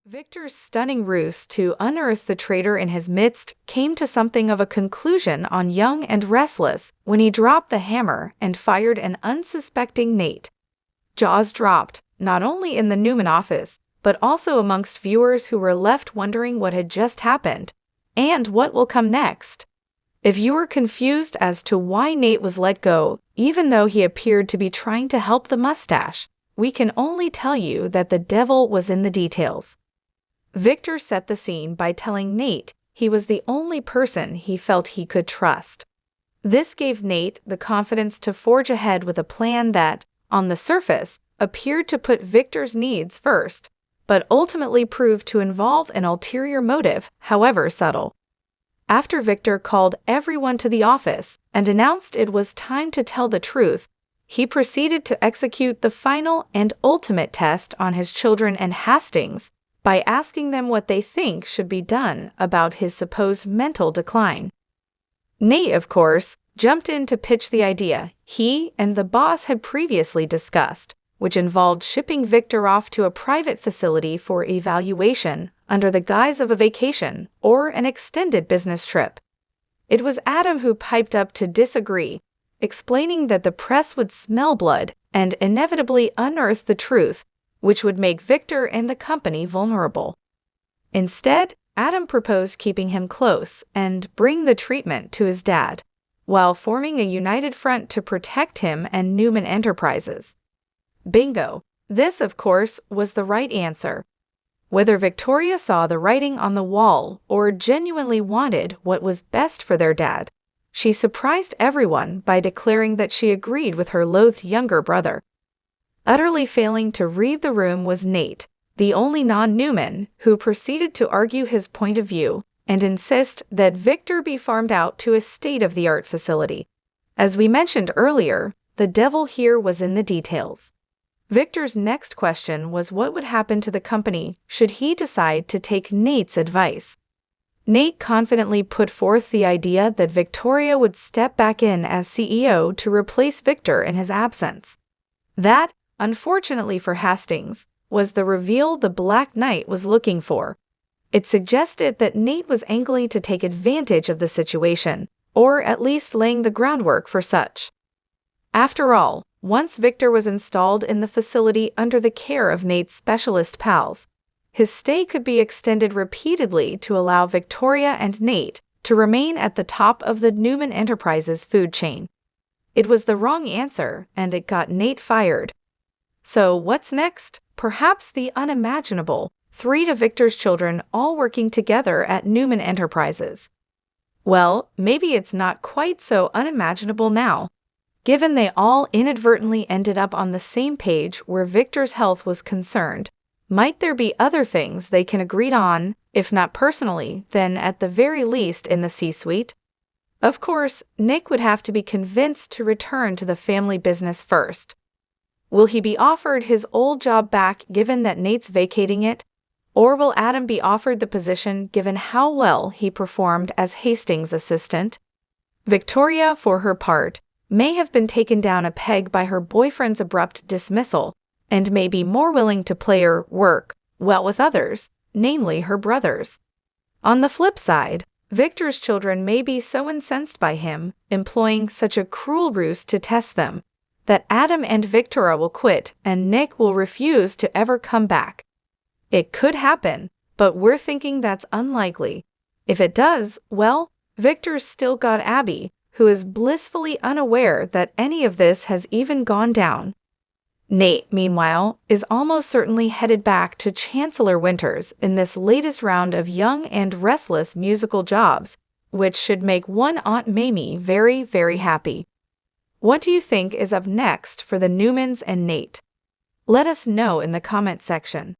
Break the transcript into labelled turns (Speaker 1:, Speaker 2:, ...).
Speaker 1: Victor's stunning ruse to unearth the traitor in his midst came to something of a conclusion on Young and Restless when he dropped the hammer and fired an unsuspecting Nate. Jaws dropped, not only in the Newman office, but also amongst viewers who were left wondering what had just happened and what will come next. If you were confused as to why Nate was let go, even though he appeared to be trying to help the mustache, we can only tell you that the devil was in the details. Victor set the scene by telling Nate he was the only person he felt he could trust. This gave Nate the confidence to forge ahead with a plan that, on the surface, appeared to put Victor's needs first, but ultimately proved to involve an ulterior motive, however subtle. After Victor called everyone to the office and announced it was time to tell the truth, he proceeded to execute the final and ultimate test on his children and Hastings by asking them what they think should be done about his supposed mental decline. Nate, of course, jumped in to pitch the idea he and the boss had previously discussed, which involved shipping Victor off to a private facility for evaluation under the guise of a vacation or an extended business trip. It was Adam who piped up to disagree, explaining that the press would smell blood and inevitably unearth the truth, which would make Victor and the company vulnerable. Instead, Adam proposed keeping him close and bring the treatment to his dad, while forming a united front to protect him and Newman Enterprises. Bingo! This, of course, was the right answer. Whether Victoria saw the writing on the wall or genuinely wanted what was best for their dad, she surprised everyone by declaring that she agreed with her loathed younger brother. Utterly failing to read the room was Nate, the only non-Newman, who proceeded to argue his point of view and insist that Victor be farmed out to a state-of-the-art facility. As we mentioned earlier, the devil here was in the details. Victor's next question was what would happen to the company should he decide to take Nate's advice. Nate confidently put forth the idea that Victoria would step back in as CEO to replace Victor in his absence. That, unfortunately for Hastings, was the reveal the Black Knight was looking for. It suggested that Nate was angling to take advantage of the situation, or at least laying the groundwork for such. After all, once Victor was installed in the facility under the care of Nate's specialist pals, his stay could be extended repeatedly to allow Victoria and Nate to remain at the top of the Newman Enterprises food chain. It was the wrong answer, and it got Nate fired. So what's next? Perhaps the unimaginable, 3 of Victor's children all working together at Newman Enterprises. Well, maybe it's not quite so unimaginable now. Given they all inadvertently ended up on the same page where Victor's health was concerned, might there be other things they can agree on, if not personally, then at the very least in the C-suite? Of course, Nick would have to be convinced to return to the family business first. Will he be offered his old job back given that Nate's vacating it? Or will Adam be offered the position given how well he performed as Hastings' assistant? Victoria, for her part, may have been taken down a peg by her boyfriend's abrupt dismissal, and may be more willing to play her work well with others, namely her brothers. On the flip side, Victor's children may be so incensed by him employing such a cruel ruse to test them, that Adam and Victoria will quit and Nick will refuse to ever come back. It could happen, but we're thinking that's unlikely. If it does, well, Victor's still got Abby, who is blissfully unaware that any of this has even gone down. Nate, meanwhile, is almost certainly headed back to Chancellor Winters in this latest round of Young and Restless musical jobs, which should make one Aunt Mamie very, very happy. What do you think is up next for the Newmans and Nate? Let us know in the comment section.